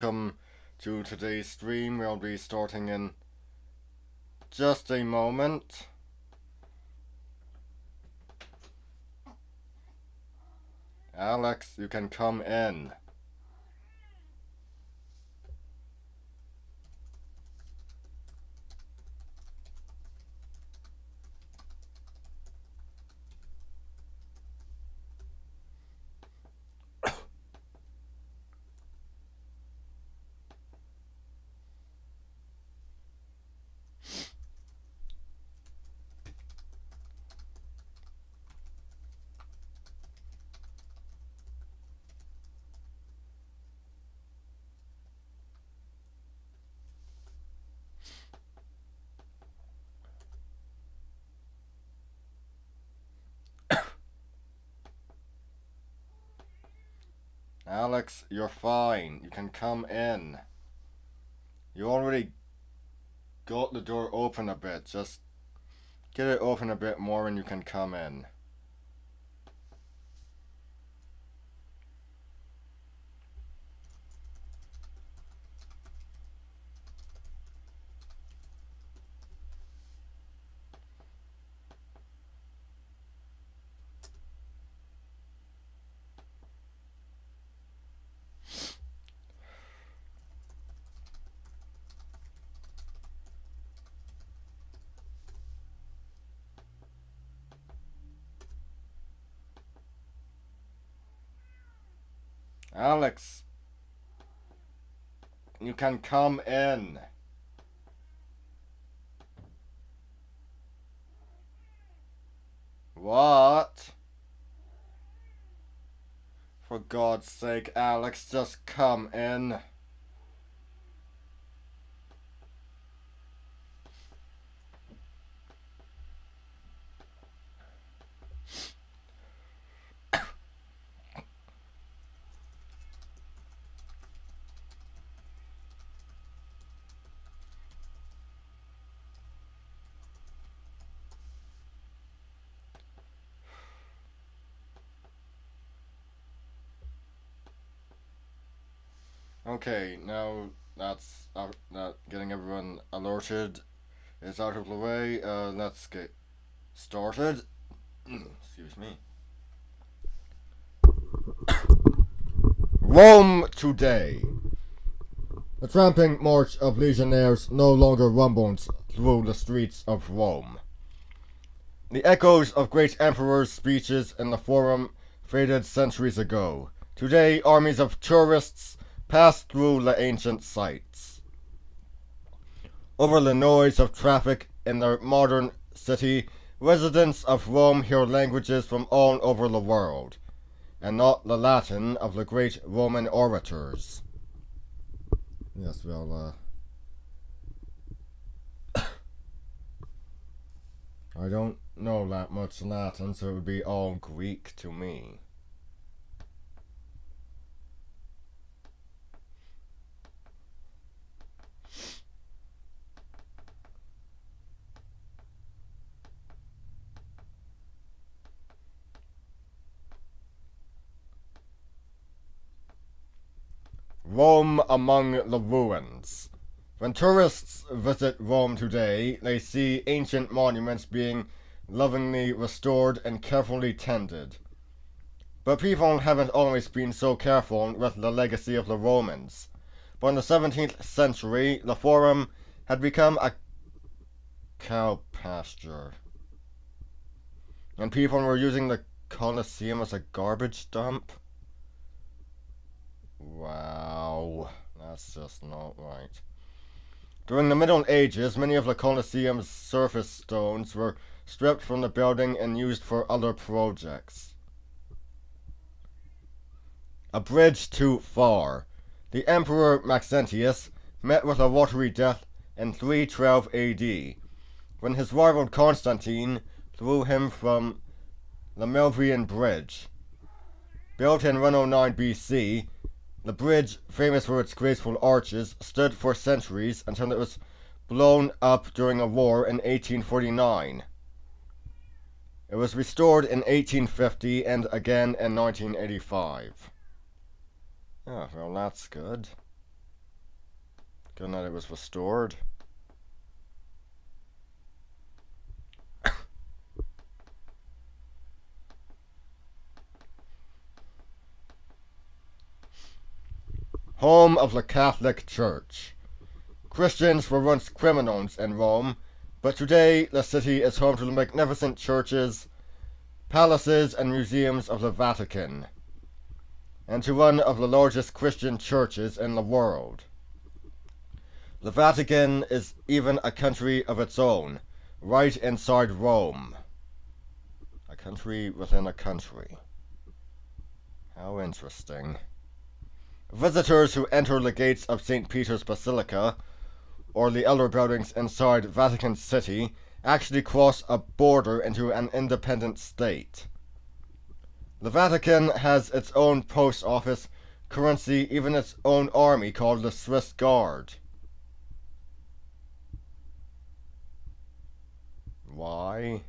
Welcome to today's stream. We'll be starting in just a moment. Alex, you can come in. Alex, you're fine. You can come in. You already got the door open a bit. Just get it open a bit more and you can come in. Alex, you can come in. What? For God's sake, Alex, just come in. Okay, now that getting everyone alerted is out of the way. Let's get started. Excuse me. Rome today. The tramping march of legionnaires no longer rumbles through the streets of Rome. The echoes of great emperors' speeches in the Forum faded centuries ago. Today, armies of tourists pass through the ancient sites. Over the noise of traffic in the modern city, residents of Rome hear languages from all over the world, and not the Latin of the great Roman orators. Yes, well, I don't know that much Latin, so it would be all Greek to me. Rome among the ruins. When tourists visit Rome today, they see ancient monuments being lovingly restored and carefully tended. But people haven't always been so careful with the legacy of the Romans. By the 17th century, the Forum had become a cow pasture. And people were using the Colosseum as a garbage dump? Wow, that's just not right. During the Middle Ages, many of the Colosseum's surface stones were stripped from the building and used for other projects. A bridge too far. The Emperor Maxentius met with a watery death in 312 AD, when his rival Constantine threw him from the Milvian Bridge. Built in 109 BC, the bridge, famous for its graceful arches, stood for centuries until it was blown up during a war in 1849. It was restored in 1850 and again in 1985. Oh, well, that's good. Good night, it was restored. Home of the Catholic Church. Christians were once criminals in Rome, but today the city is home to the magnificent churches, palaces, and museums of the Vatican, and to one of the largest Christian churches in the world. The Vatican is even a country of its own, right inside Rome. A country within a country. How interesting. Visitors who enter the gates of St. Peter's Basilica, or the other buildings inside Vatican City, actually cross a border into an independent state. The Vatican has its own post office, currency, even its own army called the Swiss Guard. Why?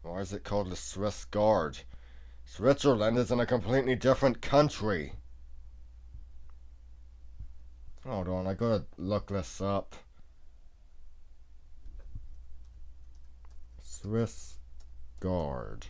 Why is it called the Swiss Guard? Switzerland is in a completely different country. Hold on, I gotta look this up. Swiss Guard.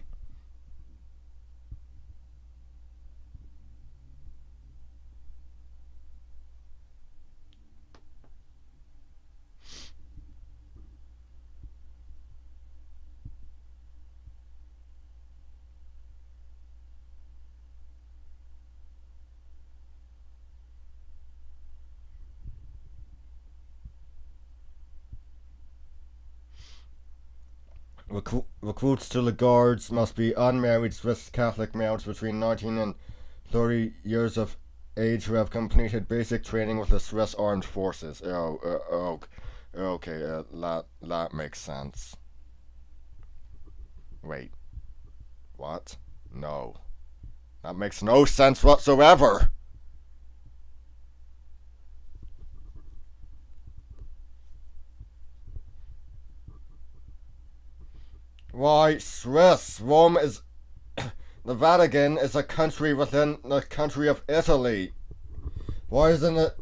Recruits to the Guards must be unmarried Swiss Catholic males between 19 and 30 years of age who have completed basic training with the Swiss Armed Forces. Okay, that makes sense. Wait. What? No. That makes no sense whatsoever! Why, Swiss? Rome is... The Vatican is a country within the country of Italy. Why isn't it...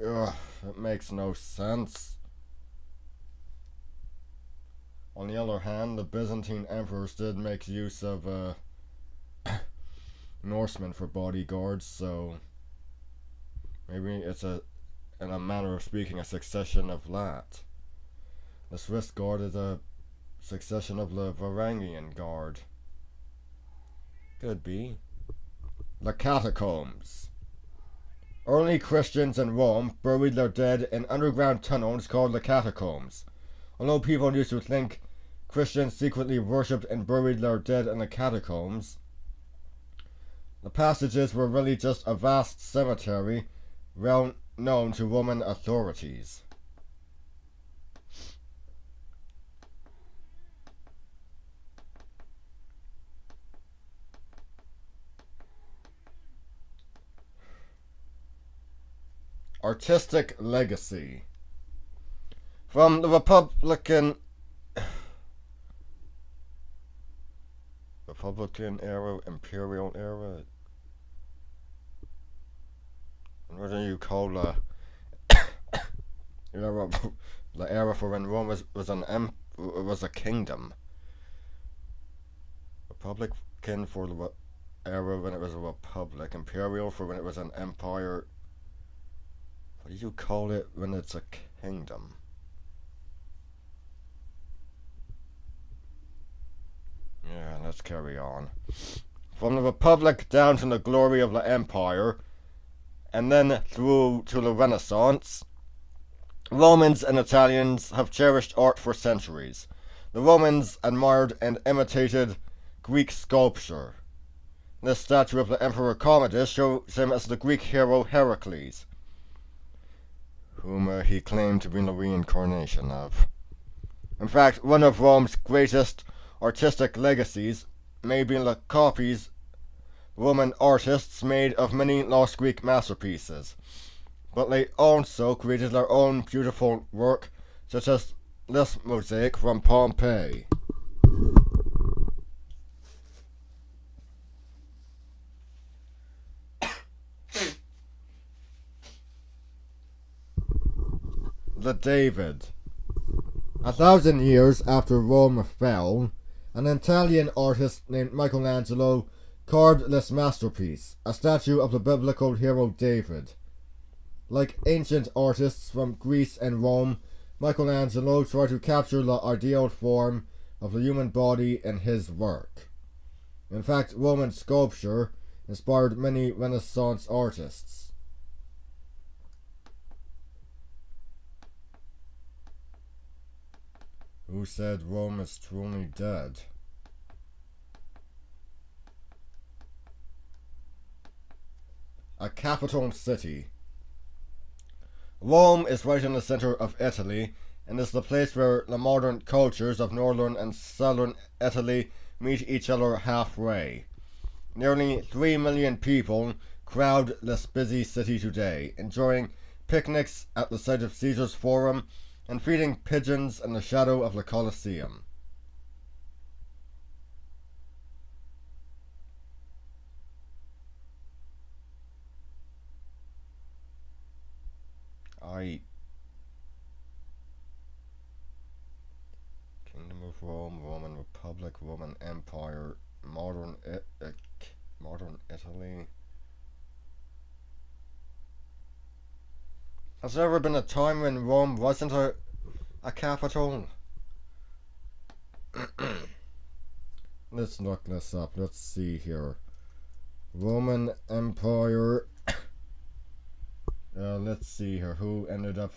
Ugh, it makes no sense. On the other hand, the Byzantine emperors did make use of Norsemen for bodyguards, so maybe it's in a manner of speaking, a succession of that. The Swiss Guard is a succession of the Varangian Guard. Could be. The catacombs. Early Christians in Rome buried their dead in underground tunnels called the catacombs. Although people used to think Christians secretly worshipped and buried their dead in the catacombs, the passages were really just a vast cemetery well known to Roman authorities. Artistic legacy. From the Republican era, Imperial era, what do you call the era? The era for when Rome was a kingdom. Republican for the era when it was a republic. Imperial for when it was an empire. What do you call it when it's a kingdom? Yeah, let's carry on. From the Republic down to the glory of the Empire, and then through to the Renaissance, Romans and Italians have cherished art for centuries. The Romans admired and imitated Greek sculpture. This statue of the Emperor Commodus shows him as the Greek hero Heracles, whom he claimed to be the reincarnation of. In fact, one of Rome's greatest artistic legacies may be the copies Roman artists made of many lost Greek masterpieces, but they also created their own beautiful work, such as this mosaic from Pompeii. the David. 1,000 years after Rome fell, an Italian artist named Michelangelo carved this masterpiece, a statue of the biblical hero David. Like ancient artists from Greece and Rome, Michelangelo tried to capture the ideal form of the human body in his work. In fact, Roman sculpture inspired many Renaissance artists. Who said Rome is truly dead? A capital city. Rome is right in the center of Italy and is the place where the modern cultures of northern and southern Italy meet each other halfway. Nearly 3 million people crowd this busy city today, enjoying picnics at the site of Caesar's Forum and feeding pigeons in the shadow of the Colosseum. Kingdom of Rome, Roman Republic, Roman Empire, modern Italy. Has there ever been a time when Rome wasn't a capital? Let's look this up. Let's see here. Roman Empire. Let's see here. Who ended up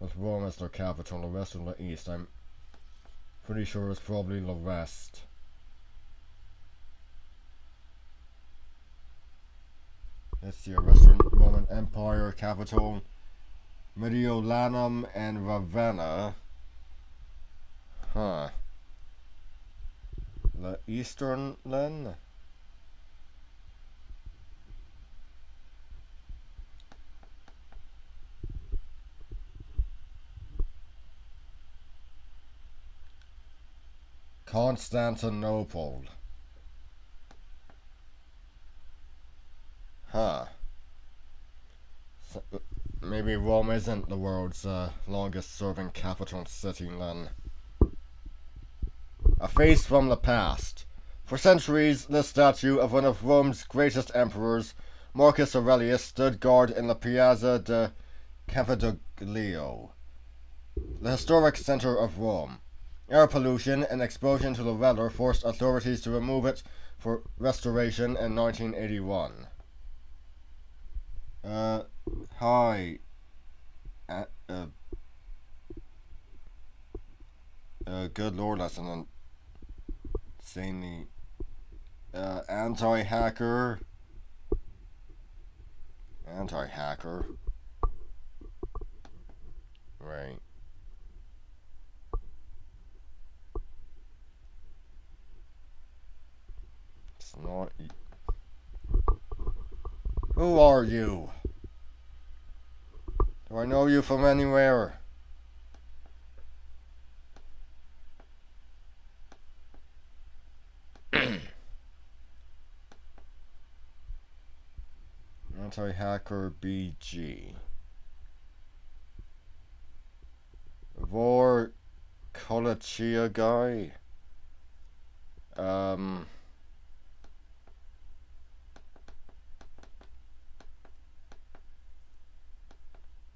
with Rome as their capital? The West or the East? I'm pretty sure it's probably the West. Let's see. Western Roman Empire capital. Mediolanum and Ravenna. Huh. The Eastern then? Constantinople. Huh. So, maybe Rome isn't the world's longest serving capital city then. A face from the past. For centuries, this statue of one of Rome's greatest emperors, Marcus Aurelius, stood guard in the Piazza de Campidoglio, the historic center of Rome. Air pollution and exposure to the weather forced authorities to remove it for restoration in 1981. Hi. Good lord, that's an insanely anti-hacker. Right. It's not. Who are you? Do I know you from anywhere? Anti-hacker BG. Vor Kolachia guy.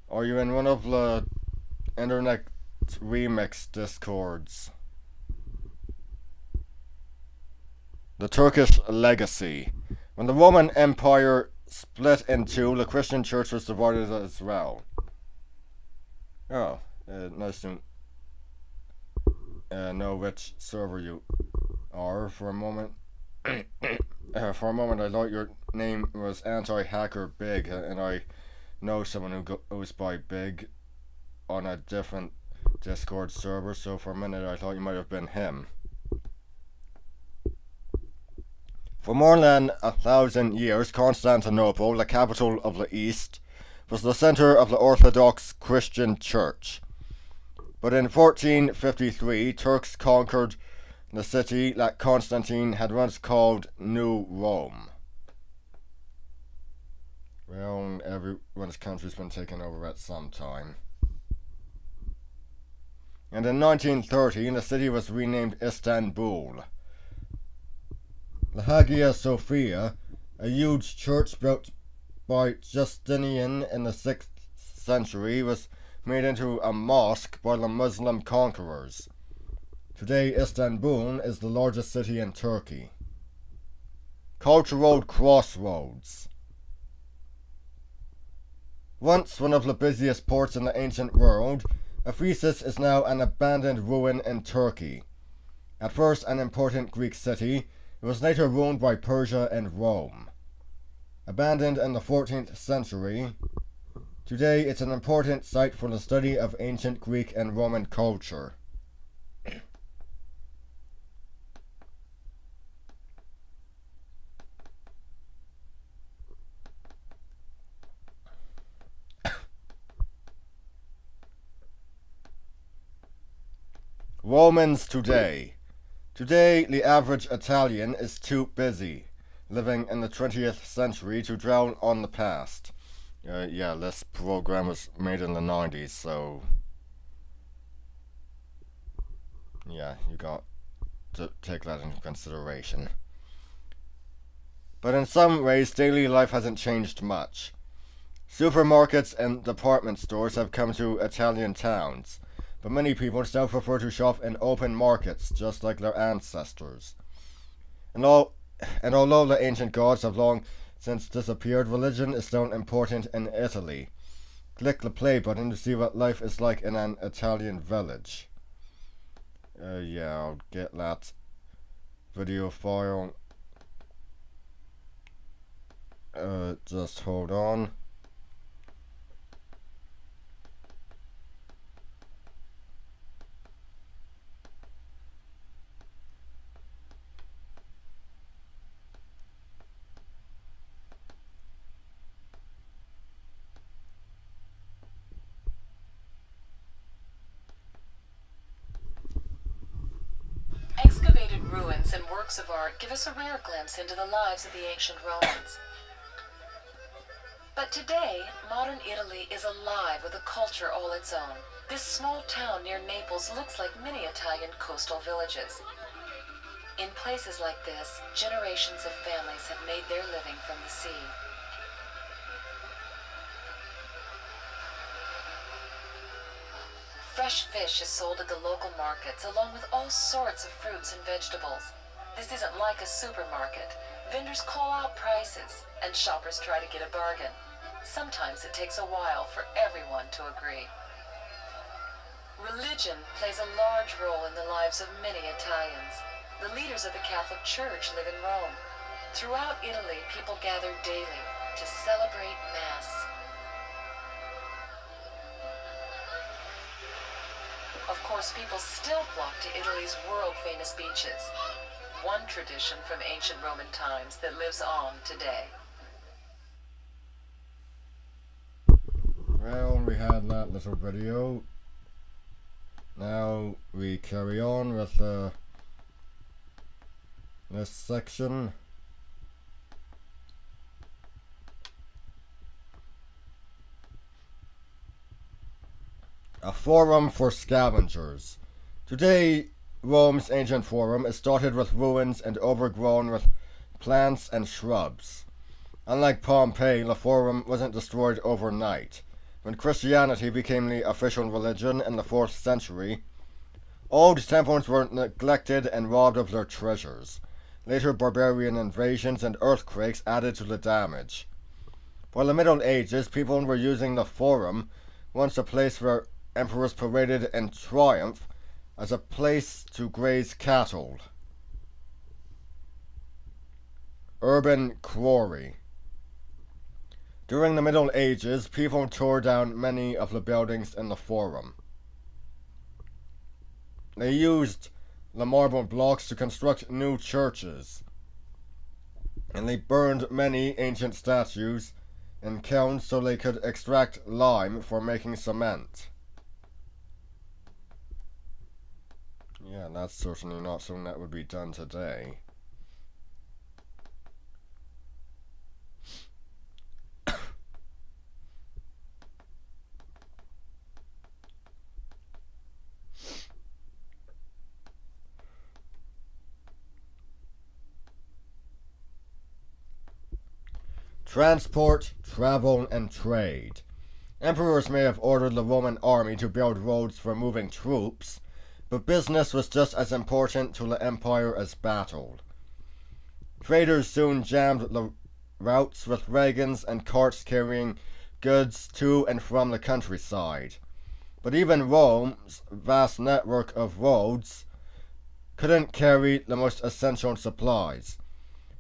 Are you in one of the internet remix discords? The Turkish legacy. When the Roman Empire split in two, the Christian church was divided as well. Oh, nice to know which server you are. For a moment, I thought your name was Anti-Hacker Big, and I know someone who goes by Big on a different Discord server, so for a minute I thought you might have been him. For more than 1,000 years, Constantinople, the capital of the East, was the center of the Orthodox Christian Church. But in 1453, Turks conquered the city that Constantine had once called New Rome. Well, everyone's country's been taken over at some time. and in 1930 the city was renamed Istanbul. The Hagia Sophia, a huge church built by Justinian in the 6th century, was made into a mosque by the Muslim conquerors. Today, Istanbul is the largest city in Turkey. Cultural crossroads. Once one of the busiest ports in the ancient world, Ephesus is now an abandoned ruin in Turkey. At first an important Greek city, it was later ruled by Persia and Rome. Abandoned in the 14th century, today it's an important site for the study of ancient Greek and Roman culture. Romans today. Today, the average Italian is too busy living in the 20th century to dwell on the past. Yeah, this program was made in the 90s, so yeah, you got to take that into consideration. But in some ways, daily life hasn't changed much. Supermarkets and department stores have come to Italian towns, but many people still prefer to shop in open markets, just like their ancestors. And although the ancient gods have long since disappeared, religion is still important in Italy. Click the play button to see what life is like in an Italian village. Yeah, I'll get that video file. Just hold on. Excavated ruins and works of art give us a rare glimpse into the lives of the ancient Romans. But today, modern Italy is alive with a culture all its own. This small town near Naples looks like many Italian coastal villages. In places like this, generations of families have made their living from the sea. Fresh fish is sold at the local markets, along with all sorts of fruits and vegetables. This isn't like a supermarket. Vendors call out prices, and shoppers try to get a bargain. Sometimes it takes a while for everyone to agree. Religion plays a large role in the lives of many Italians. The leaders of the Catholic Church live in Rome. Throughout Italy, people gather daily to celebrate Mass. Of course, people still flock to Italy's world-famous beaches. One tradition from ancient Roman times that lives on today. Well, we had that little video. Now we carry on with this section. A forum for scavengers. Today, Rome's ancient forum is dotted with ruins and overgrown with plants and shrubs. Unlike Pompeii, the forum wasn't destroyed overnight. When Christianity became the official religion in the 4th century, old temples were neglected and robbed of their treasures. Later barbarian invasions and earthquakes added to the damage. For the Middle Ages, people were using the forum, once a place where emperors paraded in triumph, as a place to graze cattle. Urban quarry. During the Middle Ages, people tore down many of the buildings in the forum. They used the marble blocks to construct new churches, and they burned many ancient statues in kilns so they could extract lime for making cement. Yeah, that's certainly not something that would be done today. Transport, travel, and trade. Emperors may have ordered the Roman army to build roads for moving troops, but business was just as important to the empire as battle. Traders soon jammed the routes with wagons and carts carrying goods to and from the countryside. But even Rome's vast network of roads couldn't carry the most essential supplies.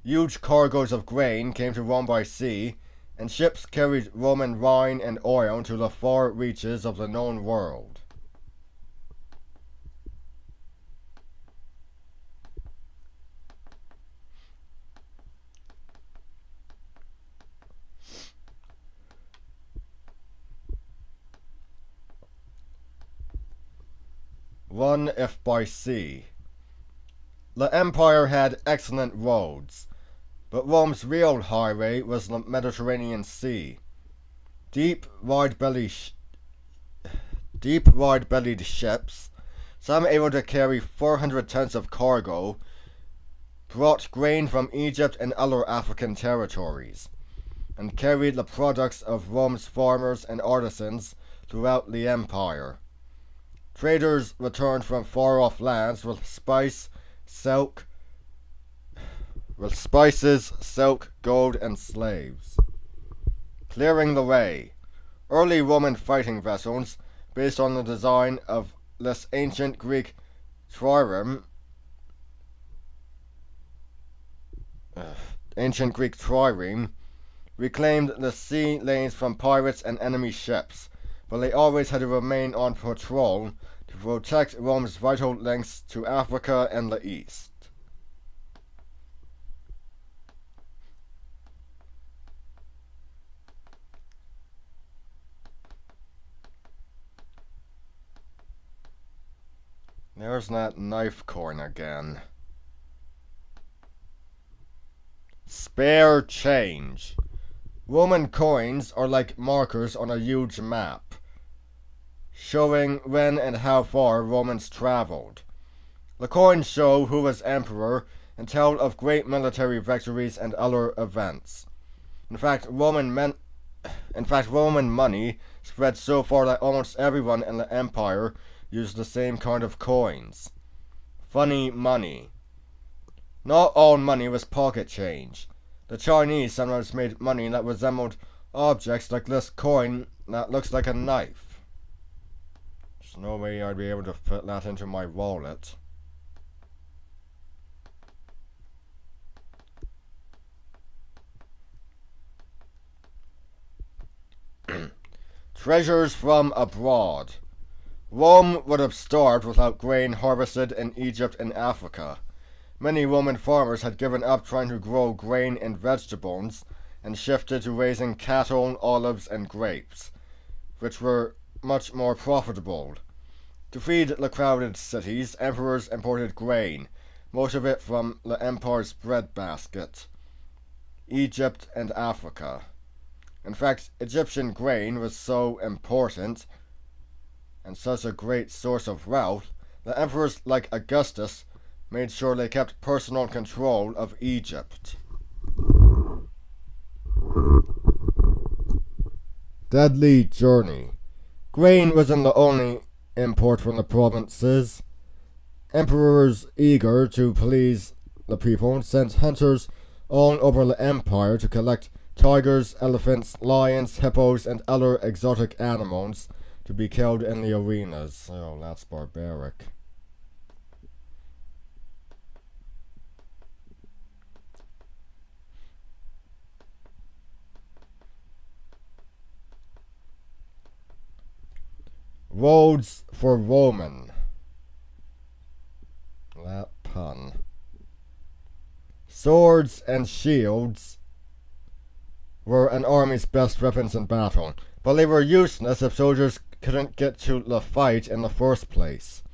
Huge cargoes of grain came to Rome by sea, and ships carried Roman wine and oil to the far reaches of the known world. One if by sea. The empire had excellent roads, but Rome's real highway was the Mediterranean Sea. Deep, wide-bellied ships, some able to carry 400 tons of cargo, brought grain from Egypt and other African territories, and carried the products of Rome's farmers and artisans throughout the empire. Traders returned from far-off lands with spices, silk, gold, and slaves. Clearing the way. Early Roman fighting vessels, based on the design of this ancient Greek trireme, reclaimed the sea lanes from pirates and enemy ships, but they always had to remain on patrol to protect Rome's vital links to Africa and the East. There's that knife coin again. Spare change. Roman coins are like markers on a huge map, showing when and how far Romans traveled. The coins show who was emperor and tell of great military victories and other events. In fact, Roman money spread so far that almost everyone in the empire used the same kind of coins. Funny money. Not all money was pocket change. The Chinese sometimes made money that resembled objects like this coin that looks like a knife. There's no way I'd be able to fit that into my wallet. Treasures from abroad. Rome would have starved without grain harvested in Egypt and Africa. Many Roman farmers had given up trying to grow grain and vegetables and shifted to raising cattle, olives, and grapes, which were much more profitable. To feed the crowded cities, emperors imported grain, most of it from the empire's breadbasket, Egypt and Africa. In fact, Egyptian grain was so important and such a great source of wealth that emperors like Augustus made sure they kept personal control of Egypt. Deadly journey. Grain wasn't the only import from the provinces. Emperors, eager to please the people, sent hunters all over the empire to collect tigers, elephants, lions, hippos, and other exotic animals to be killed in the arenas. Oh, that's barbaric. Roads for Roman. That pun. Swords and shields were an army's best weapons in battle, but they were useless if soldiers couldn't get to the fight in the first place.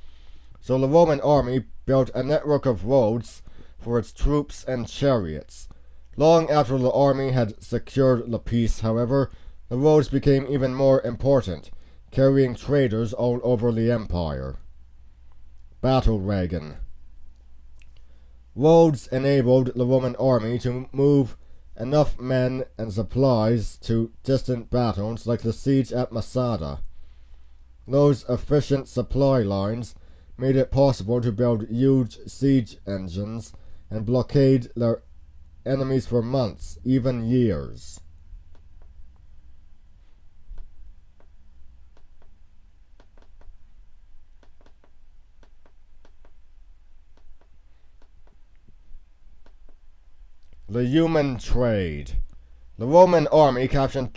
So the Roman army built a network of roads for its troops and chariots. Long after the army had secured the peace, however, the roads became even more important, carrying traders all over the empire. Battle wagon. Roads enabled the Roman army to move enough men and supplies to distant battles like the siege at Masada. Those efficient supply lines made it possible to build huge siege engines and blockade their enemies for months, even years. The human trade. The Roman army captured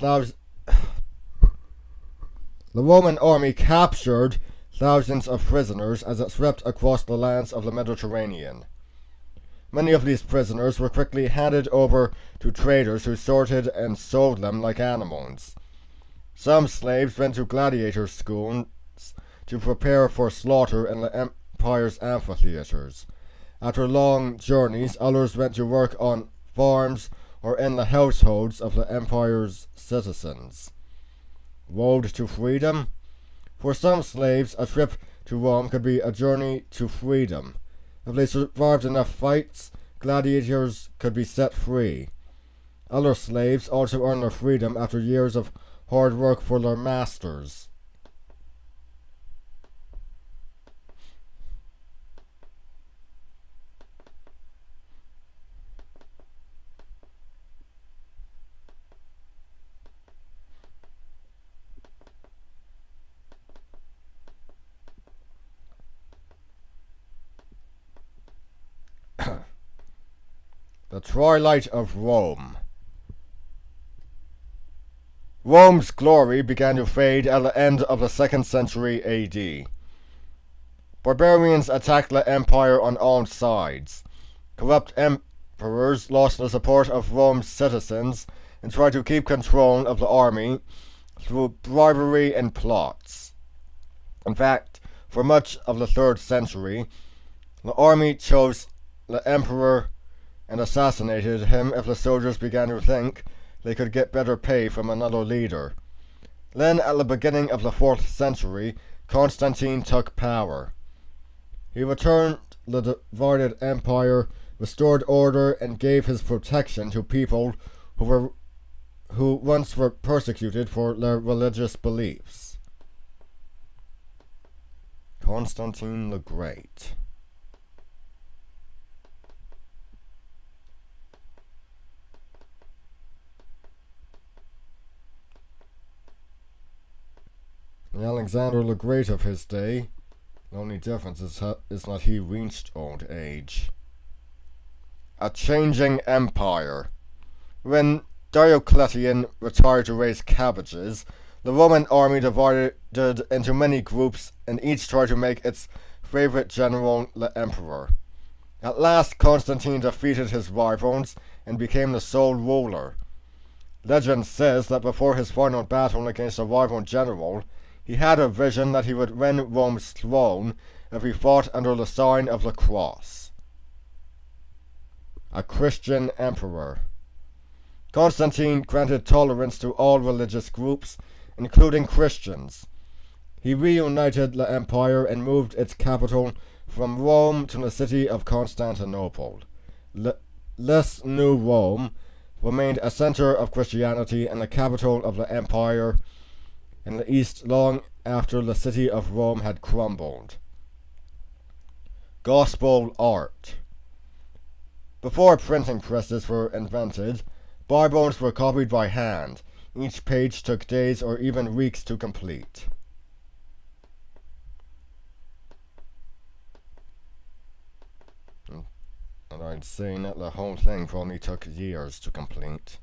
thousands of prisoners as it swept across the lands of the Mediterranean. Many of these prisoners were quickly handed over to traders who sorted and sold them like animals. Some slaves went to gladiator schools to prepare for slaughter in the empire's amphitheaters. After long journeys, others went to work on farms or in the households of the empire's citizens. Road to freedom? For some slaves, a trip to Rome could be a journey to freedom. If they survived enough fights, gladiators could be set free. Other slaves also earned their freedom after years of hard work for their masters. The twilight of Rome. Rome's glory began to fade at the end of the 2nd century AD. Barbarians attacked the empire on all sides. Corrupt emperors lost the support of Rome's citizens and tried to keep control of the army through bribery and plots. In fact, for much of the 3rd century, the army chose the emperor and assassinated him if the soldiers began to think they could get better pay from another leader. Then, at the beginning of the 4th century, Constantine took power. He returned the divided empire, restored order, and gave his protection to people who once were persecuted for their religious beliefs. Constantine the Great. Alexander the Great of his day, the only difference is that he reached old age. A changing empire. When Diocletian retired to raise cabbages, the Roman army divided into many groups, and each tried to make its favorite general the emperor. At last, Constantine defeated his rivals and became the sole ruler. Legend says that before his final battle against a rival general, he had a vision that he would win Rome's throne if he fought under the sign of the cross. A Christian emperor. Constantine granted tolerance to all religious groups, including Christians. He reunited the empire and moved its capital from Rome to the city of Constantinople. This new Rome remained a center of Christianity and the capital of the empire in the East long after the city of Rome had crumbled. Gospel art. Before printing presses were invented, Bibles were copied by hand. Each page took days or even weeks to complete. And I'd say that the whole thing probably took years to complete.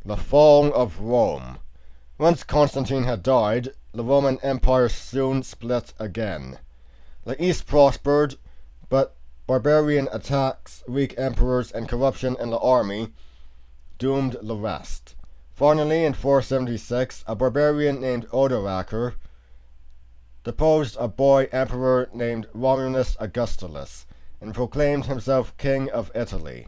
The fall of Rome. Once Constantine had died, the Roman Empire soon split again. The East prospered, but barbarian attacks, weak emperors, and corruption in the army doomed the rest. Finally, in 476, a barbarian named Odoacer deposed a boy emperor named Romulus Augustulus and proclaimed himself king of Italy.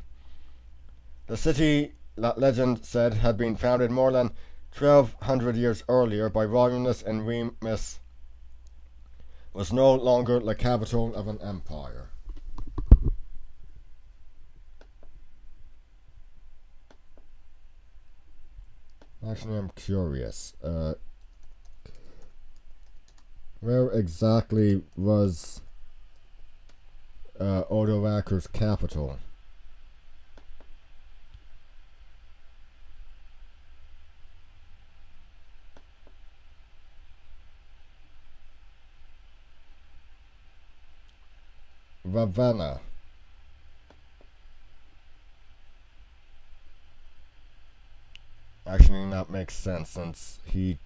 The city that legend said had been founded more than 1,200 years earlier by Romulus and Remus was no longer the capital of an empire. Actually, I'm curious. Where exactly was Odoacer's capital? Ravenna. Actually, that makes sense since he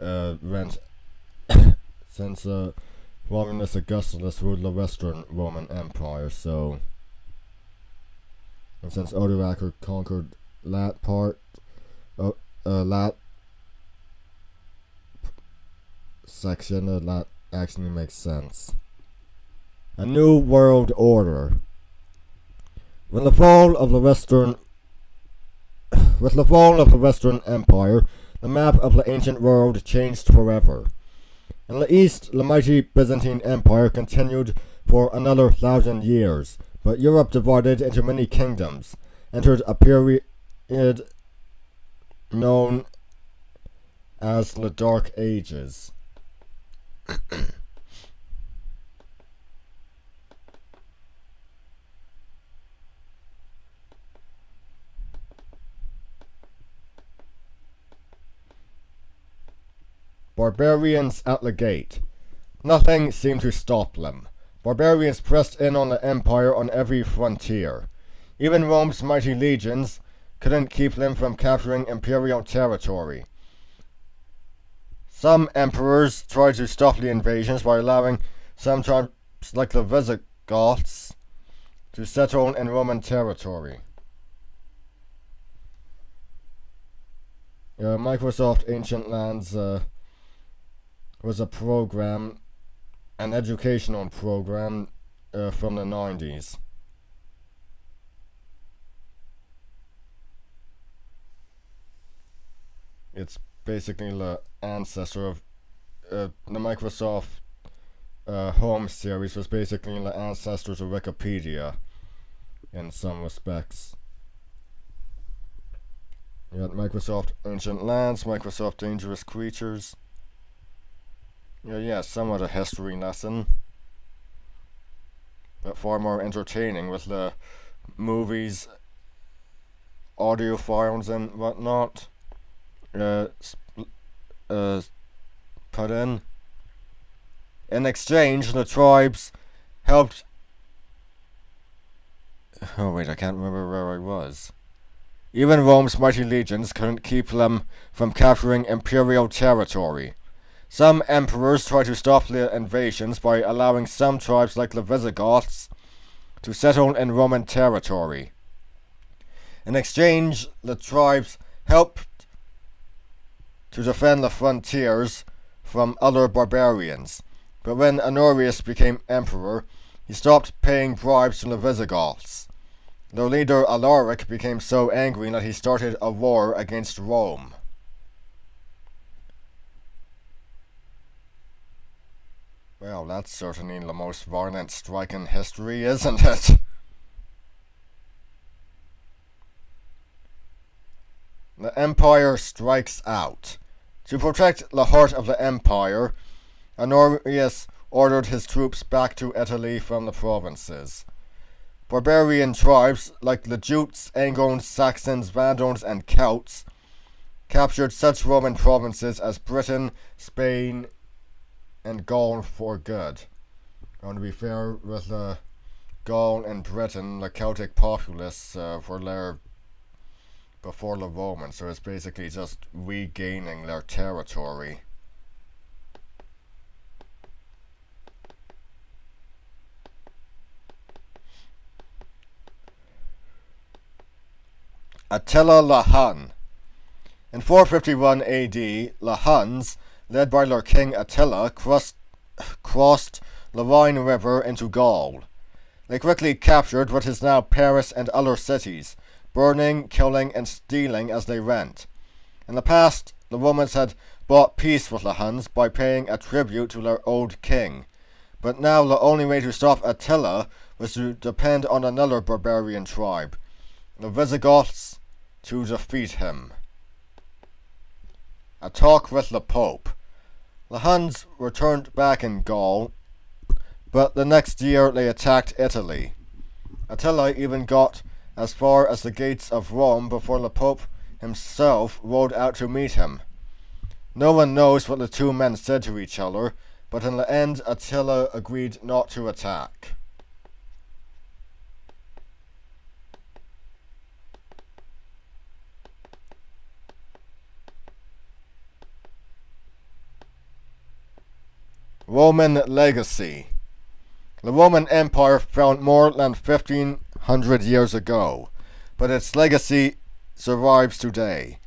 went since Romulus Augustulus ruled the Western Roman Empire. So, and since Odoacer conquered that part, that section, that actually makes sense. A new world order. With the fall of the Western Empire, the map of the ancient world changed forever. In the east, the mighty Byzantine Empire continued for another 1,000 years, but Europe, divided into many kingdoms, entered a period known as the Dark Ages. Barbarians at the gate. Nothing seemed to stop them. Barbarians pressed in on the empire on every frontier. Even Rome's mighty legions couldn't keep them from capturing imperial territory. Some emperors tried to stop the invasions by allowing some tribes like the Visigoths to settle in Roman territory. Microsoft Ancient Lands was a program, an educational program from the 90s. It's basically the ancestor of the Microsoft Home series was basically the ancestor to Wikipedia in some respects. You got Microsoft Ancient Lands, Microsoft Dangerous Creatures. Yeah, somewhat a history lesson, but far more entertaining with the movies, audio files and whatnot put in. In exchange, the tribes helped... Oh wait, I can't remember where I was. Even Rome's mighty legions couldn't keep them from capturing imperial territory. Some emperors tried to stop the invasions by allowing some tribes like the Visigoths to settle in Roman territory. In exchange, the tribes helped to defend the frontiers from other barbarians. But when Honorius became emperor, he stopped paying bribes to the Visigoths. Their leader Alaric became so angry that he started a war against Rome. Well, that's certainly the most violent strike in history, isn't it? The Empire strikes out. To protect the heart of the Empire, Honorius ordered his troops back to Italy from the provinces. Barbarian tribes like the Jutes, Angles, Saxons, Vandals, and Celts captured such Roman provinces as Britain, Spain, and Gaul for good. And to be fair, with Gaul and Britain, the Celtic populace were there before the Romans, so it's basically just regaining their territory. Attila the Hun. In 451 AD, the Huns, led by their king Attila, crossed the Rhine River into Gaul. They quickly captured what is now Paris and other cities, burning, killing, and stealing as they went. In the past, the Romans had bought peace with the Huns by paying a tribute to their old king, but now the only way to stop Attila was to depend on another barbarian tribe, the Visigoths, to defeat him. A talk with the Pope. The Huns returned back in Gaul, but the next year they attacked Italy. Attila even got as far as the gates of Rome before the Pope himself rode out to meet him. No one knows what the two men said to each other, but in the end Attila agreed not to attack. Roman legacy. The Roman Empire fell more than 1500 years ago, but its legacy survives today.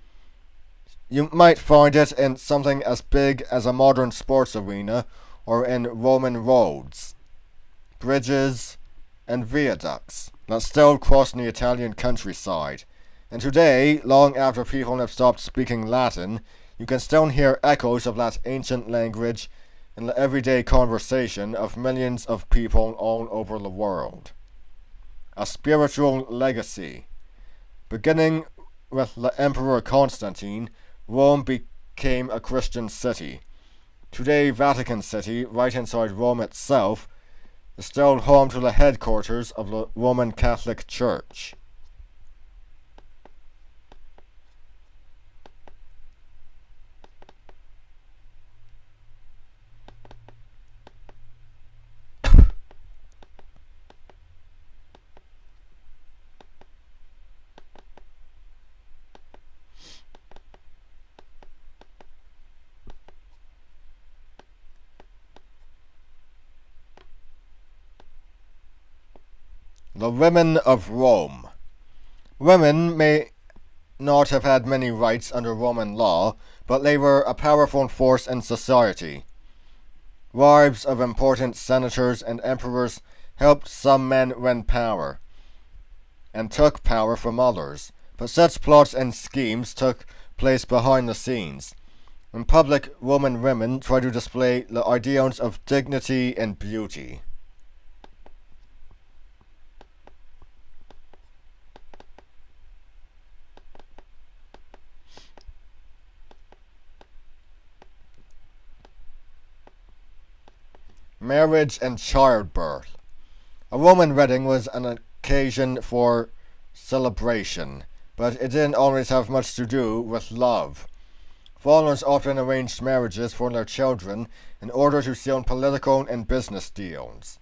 You might find it in something as big as a modern sports arena or in Roman roads, bridges, and viaducts that still cross the Italian countryside. And today, long after people have stopped speaking Latin, you can still hear echoes of that ancient language in the everyday conversation of millions of people all over the world. A spiritual legacy. Beginning with the Emperor Constantine, Rome became a Christian city. Today, Vatican City, right inside Rome itself, is still home to the headquarters of the Roman Catholic Church. The women of Rome. Women may not have had many rights under Roman law, but they were a powerful force in society. Wives of important senators and emperors helped some men win power, and took power from others, but such plots and schemes took place behind the scenes. In public, Roman women tried to display the ideals of dignity and beauty. Marriage and childbirth. A Roman wedding was an occasion for celebration, but it didn't always have much to do with love. Fathers often arranged marriages for their children in order to seal political and business deals.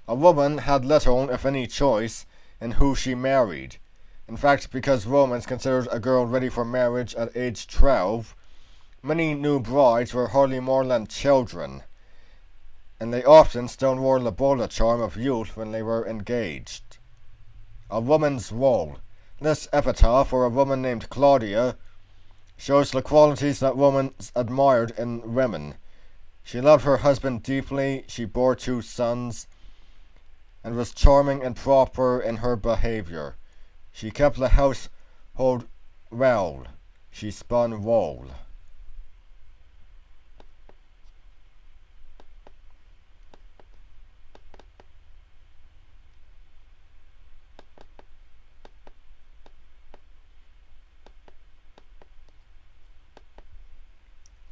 A woman had little, if any, choice in who she married. In fact, because Romans considered a girl ready for marriage at age 12, many new brides were hardly more than children, and they often still wore the bola charm of youth when they were engaged. A woman's role. This epitaph for a woman named Claudia shows the qualities that Romans admired in women. She loved her husband deeply, she bore 2 sons, and was charming and proper in her behavior. She kept the household well. She spun wool.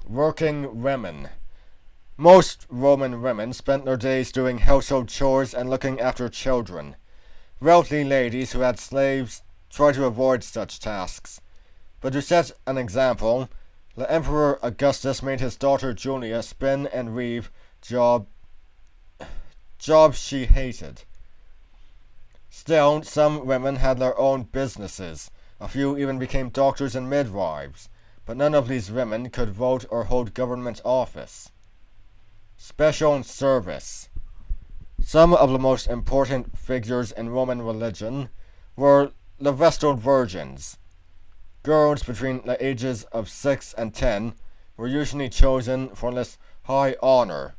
Working women. Most Roman women spent their days doing household chores and looking after children. Wealthy ladies who had slaves tried to avoid such tasks. But to set an example, the Emperor Augustus made his daughter Julia spin and weave jobs she hated. Still, some women had their own businesses. A few even became doctors and midwives. But none of these women could vote or hold government office. Special service. Some of the most important figures in Roman religion were the Vestal Virgins. Girls between the ages of 6 and 10 were usually chosen for this high honor.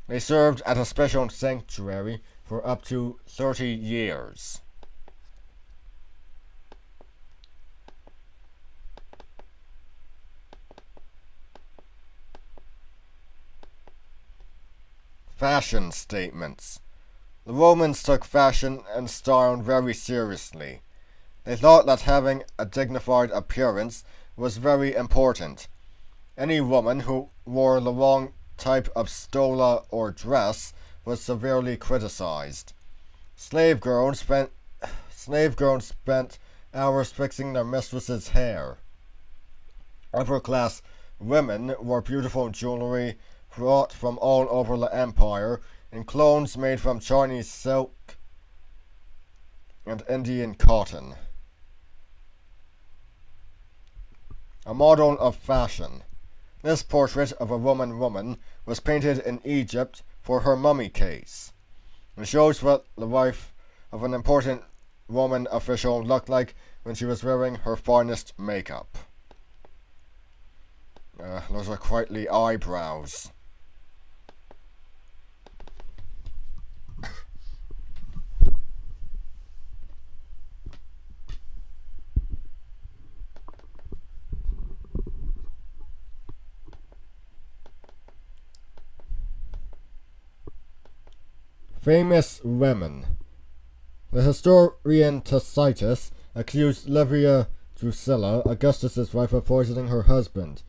They served at a special sanctuary for up to 30 years. Fashion statements. The Romans took fashion and style very seriously. They thought that having a dignified appearance was very important. Any woman who wore the wrong type of stola or dress was severely criticized. Slave girls spent hours fixing their mistresses' hair. Upper class women wore beautiful jewelry brought from all over the empire in clones made from Chinese silk and Indian cotton. A model of fashion. This portrait of a Roman woman was painted in Egypt for her mummy case. It shows what the wife of an important Roman official looked like when she was wearing her finest makeup. Those are quite the eyebrows. Famous women. The historian Tacitus accused Livia Drusilla, Augustus's wife, of poisoning her husband.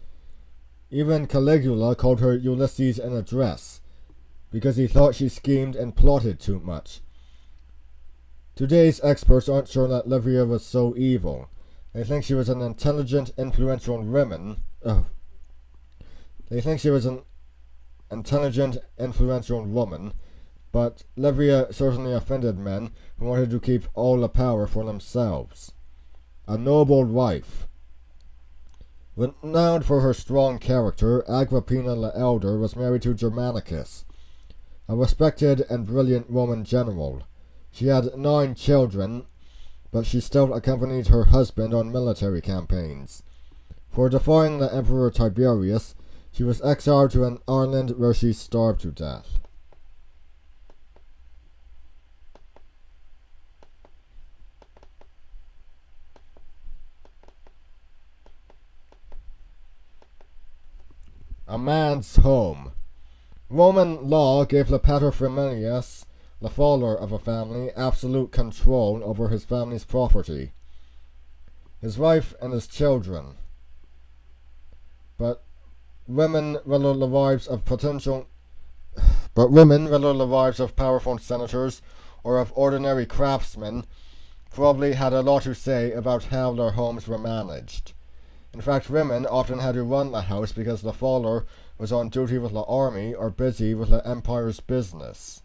Even Caligula called her Ulysses in a dress, because he thought she schemed and plotted too much. Today's experts aren't sure that Livia was so evil. They think she was an intelligent, influential woman. They think she was an intelligent, influential woman, but Livia certainly offended men who wanted to keep all the power for themselves. A noble wife. Renowned for her strong character, Agrippina the Elder was married to Germanicus, a respected and brilliant Roman general. She had 9 children, but she still accompanied her husband on military campaigns. For defying the Emperor Tiberius, she was exiled to an island where she starved to death. A man's home. Roman law gave the paterfamilias, the father of a family, absolute control over his family's property, his wife and his children. But women, whether the wives of powerful senators or of ordinary craftsmen, probably had a lot to say about how their homes were managed. In fact, women often had to run the house because the father was on duty with the army or busy with the empire's business.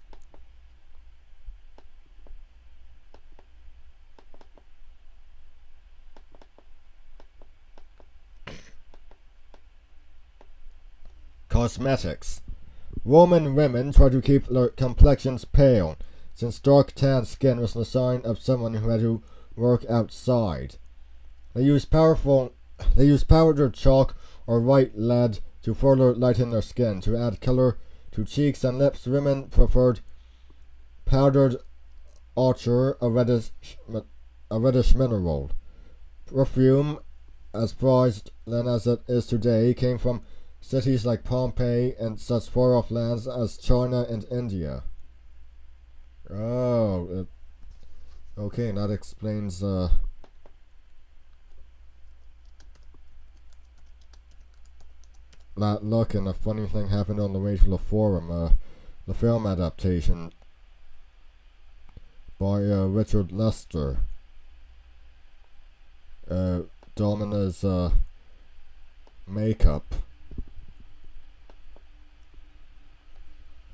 Cosmetics. Roman women tried to keep their complexions pale, since dark tan skin was the sign of someone who had to work outside. They used powdered chalk or white lead to further lighten their skin. To add color to cheeks and lips, women preferred powdered ochre, a reddish mineral. Perfume, as prized then as it is today, came from cities like Pompeii and such far-off lands as China and India. Okay, that explains that look, and a funny thing happened on the way to the forum. The film adaptation by Richard Lester. Domina's makeup.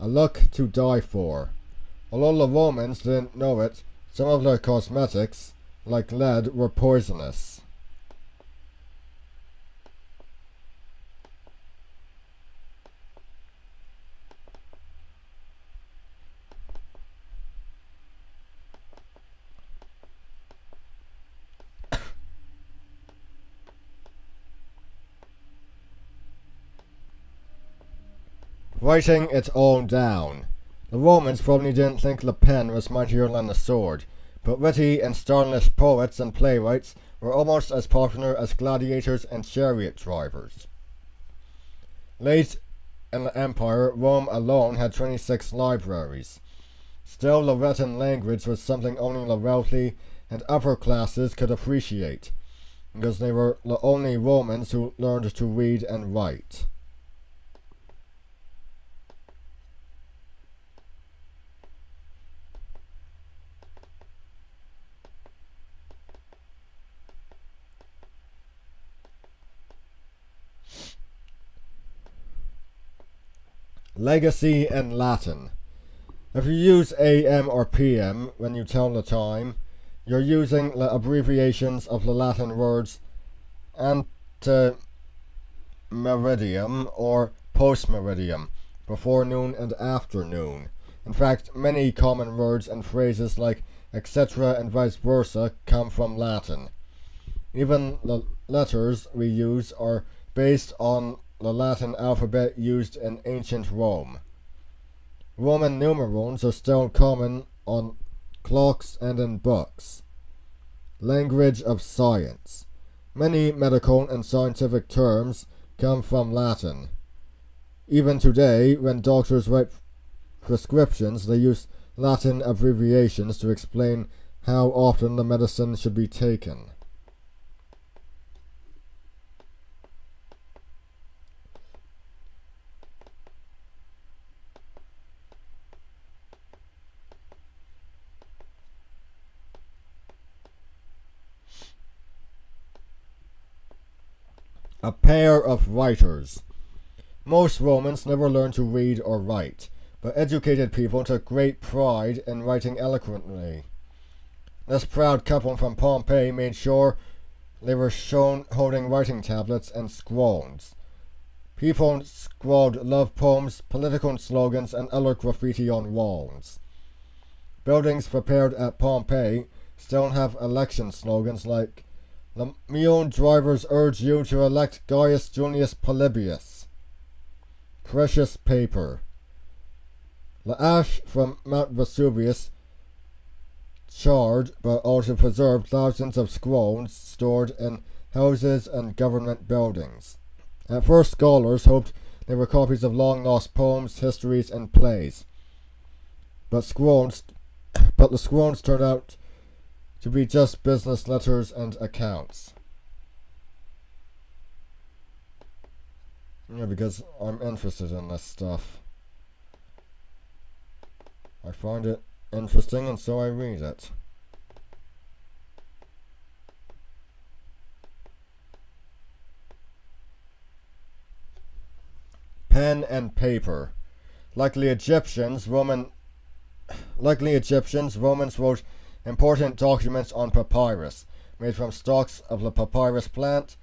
A look to die for. Although the Romans didn't know it, some of their cosmetics, like lead, were poisonous. Writing it all down. The Romans probably didn't think the pen was mightier than the sword, but witty and stylish poets and playwrights were almost as popular as gladiators and chariot drivers. Late in the empire, Rome alone had 26 libraries. Still, the written language was something only the wealthy and upper classes could appreciate, because they were the only Romans who learned to read and write. Legacy and Latin. If you use AM or PM when you tell the time, you're using the abbreviations of the Latin words ante meridium or post meridium, before noon and after noon. In fact, many common words and phrases like etc. and vice versa come from Latin. Even the letters we use are based on the Latin alphabet used in ancient Rome. Roman numerals are still common on clocks and in books. Language of science. Many medical and scientific terms come from Latin. Even today, when doctors write prescriptions, they use Latin abbreviations to explain how often the medicine should be taken. A pair of writers. Most Romans never learned to read or write, but educated people took great pride in writing eloquently. This proud couple from Pompeii made sure they were shown holding writing tablets and scrolls. People scrawled love poems, political slogans, and other graffiti on walls. Buildings prepared at Pompeii still have election slogans like "The mule drivers urge you to elect Gaius Junius Polybius." Precious paper. The ash from Mount Vesuvius charred but also preserved thousands of scrolls stored in houses and government buildings. At first, scholars hoped they were copies of long-lost poems, histories, and plays. But the scrolls turned out to be just business letters and accounts. Yeah, because I'm interested in this stuff. I find it interesting and so I read it. Pen and paper. Like the Egyptians, Romans wrote important documents on papyrus, made from stalks of the papyrus plant,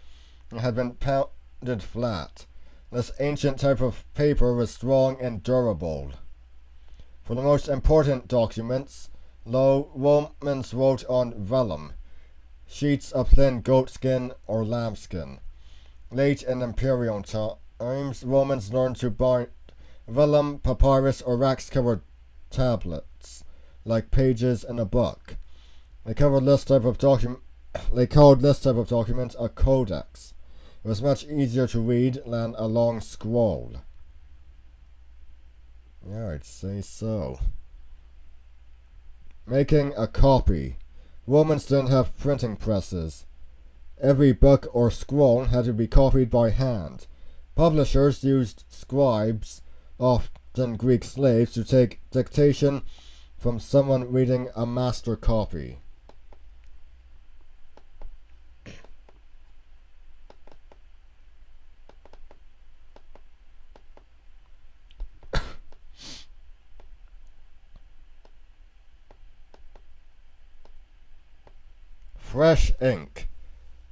and had been pounded flat. This ancient type of paper was strong and durable. For the most important documents, Romans wrote on vellum, sheets of thin goatskin or lambskin. Late in imperial times, Romans learned to bind vellum, papyrus, or wax-covered tablets, like pages in a book. They called this type of document a codex. It was much easier to read than a long scroll. Yeah, I'd say so. Making a copy. Romans didn't have printing presses. Every book or scroll had to be copied by hand. Publishers used scribes, often Greek slaves, to take dictation from someone reading a master copy. Fresh ink.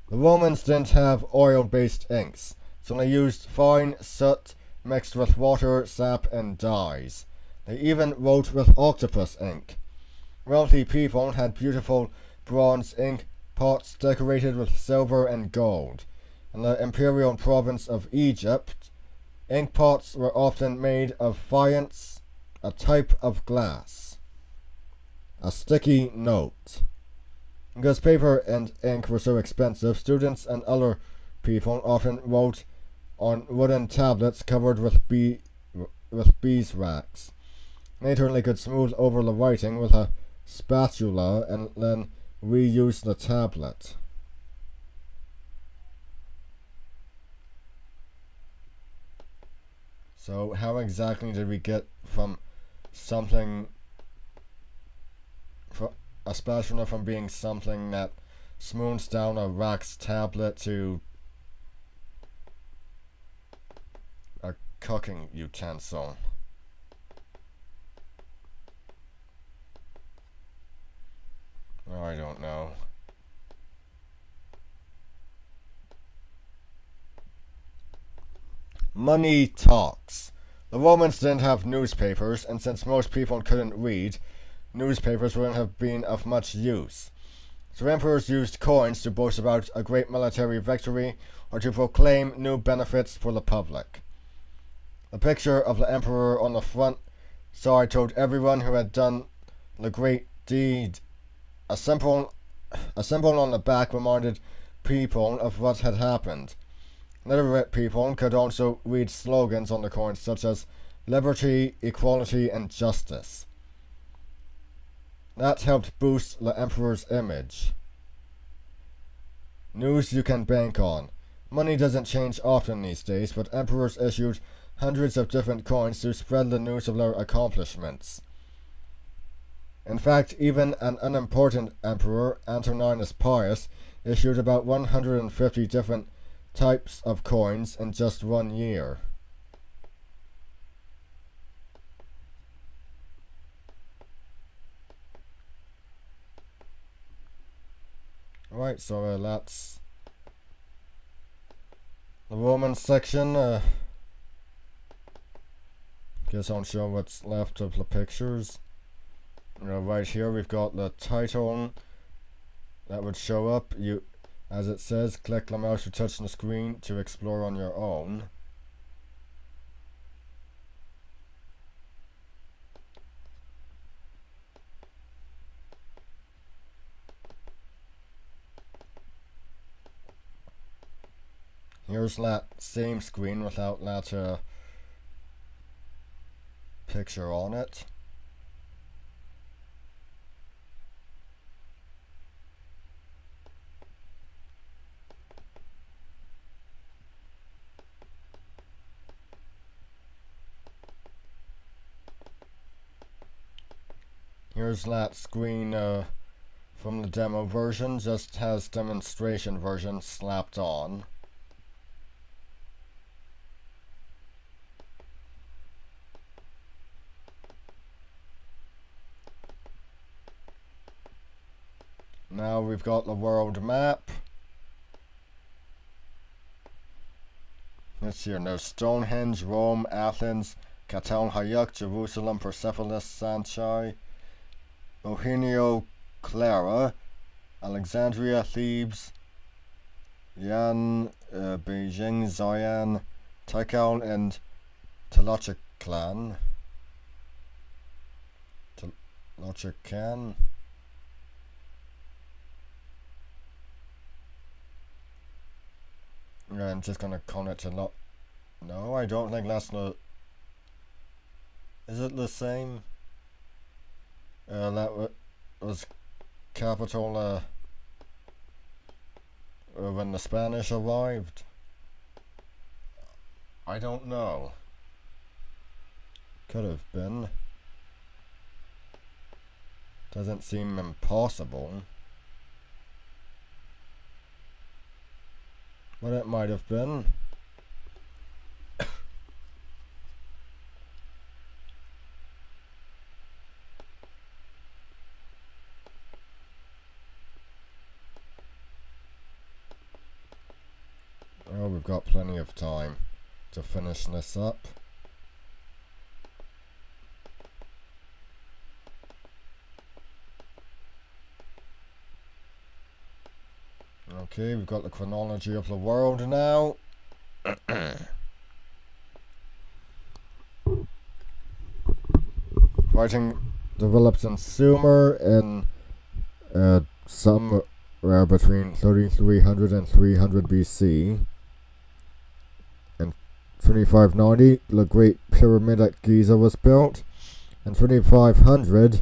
The Romans didn't have oil-based inks, so they used fine soot mixed with water, sap, and dyes. They even wrote with octopus ink. Wealthy people had beautiful bronze ink pots decorated with silver and gold. In the imperial province of Egypt, ink pots were often made of faience, a type of glass. A sticky note. Because paper and ink were so expensive, students and other people often wrote on wooden tablets covered with beeswax. Later they could smooth over the writing with a spatula and then reuse the tablet? So how exactly did we get from something, especially from being something that smooths down a wax tablet to a cooking utensil? I don't know. Money talks. The Romans didn't have newspapers, and since most people couldn't read, newspapers wouldn't have been of much use. So emperors used coins to boast about a great military victory or to proclaim new benefits for the public. The picture of the emperor on the front side told everyone who had done the great deed. A symbol on the back reminded people of what had happened. Literate people could also read slogans on the coins such as liberty, equality, and justice. That helped boost the emperor's image. News you can bank on. Money doesn't change often these days, but emperors issued hundreds of different coins to spread the news of their accomplishments. In fact, even an unimportant emperor, Antoninus Pius, issued about 150 different types of coins in just 1 year. Right, so that's the Roman section. Guess I'll show what's left of the pictures. Right here we've got the title that would show up. You, as it says, click the mouse to touch the screen to explore on your own. Here's that same screen without that picture on it. Here's that screen from the demo version, just has demonstration version slapped on. Now we've got the world map. Let's see here. There's Stonehenge, Rome, Athens, Catal Hayuk, Jerusalem, Persepolis, Sanchai, Mohenjo Clara, Alexandria, Thebes, Yan, Beijing, Xi'an, Tikal, and Tenochtitlan. Tenochtitlan. I'm just gonna call it to No, I don't think that's the. Is it the same? That was capital when the Spanish arrived. I don't know. Could have been. Doesn't seem impossible. But it might have been. Oh, we've got plenty of time to finish this up. Okay, we've got the chronology of the world now. Writing developed in Sumer in somewhere between 3300 and 300 BC. In 2590, the Great Pyramid at Giza was built. In 2500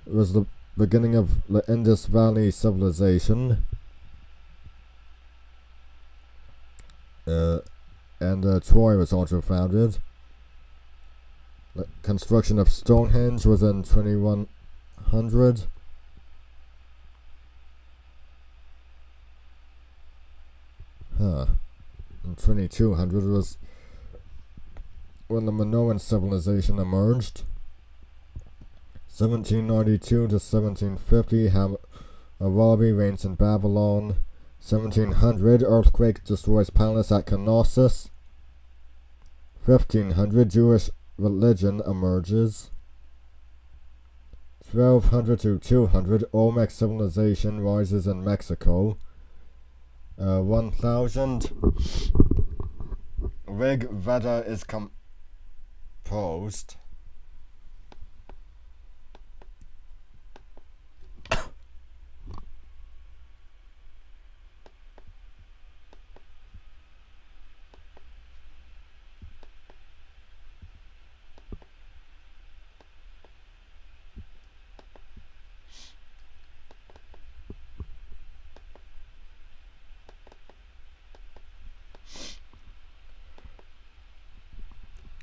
was the beginning of the Indus Valley civilization. And Troy was also founded. The construction of Stonehenge was in 2100. In 2200 was when the Minoan civilization emerged. 1792 to 1750, Hammurabi reigns in Babylon. 1700, earthquake destroys palace at Knossos. 1500, Jewish religion emerges. 1200 to 200, Olmec civilization rises in Mexico. 1000, Rig Veda is composed.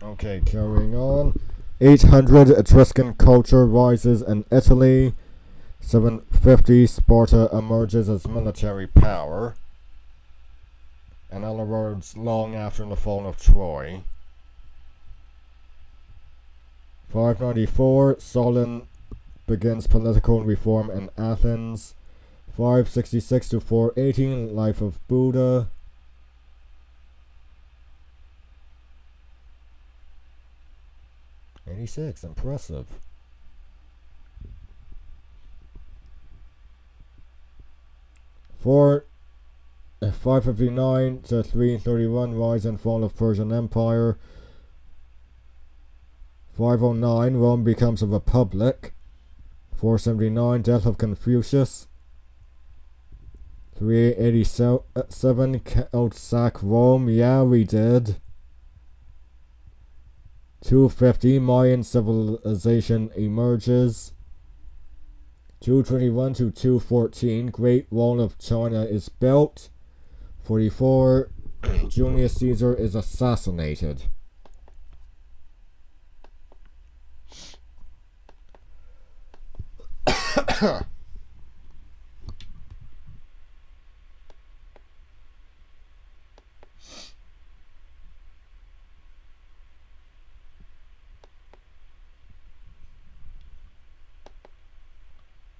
Okay, carrying on. 800, Etruscan culture rises in Italy. 750, Sparta emerges as military power. In other words, long after the fall of Troy. 594, Solon begins political reform in Athens. 566 to 418, life of Buddha. 86, impressive. 559 to 331, rise and fall of Persian Empire. 509, Rome becomes a republic. 479, death of Confucius. 387, Celts sack Rome. Yeah, we did. 250, Mayan civilization emerges. 221 to 214, Great Wall of China is built. 44, Julius Caesar is assassinated.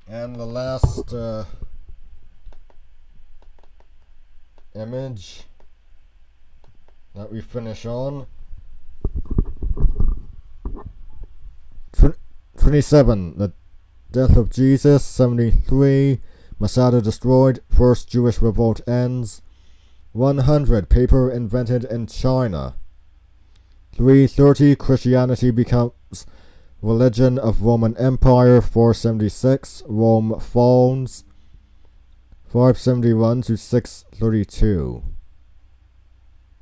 And the last image that we finish on. 27, the death of Jesus. 73, Masada destroyed, first Jewish revolt ends. 100, paper invented in China. 330, Christianity becomes religion of Roman Empire. 476, Rome falls. 571 to 632.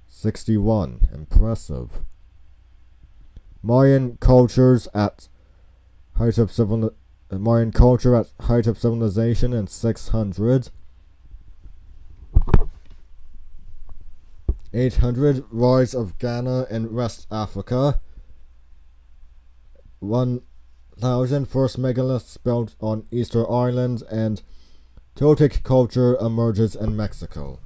61, impressive. Mayan culture at height of civilization in 600. 800, rise of Ghana in West Africa. 1000, first megaliths built on Easter Island, and Toltec culture emerges in Mexico.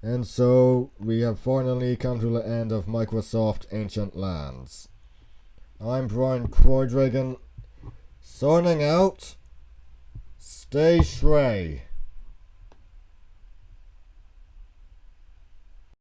And so we have finally come to the end of Microsoft Ancient Lands. I'm Brian Croydragon, signing out. Stay Shrey.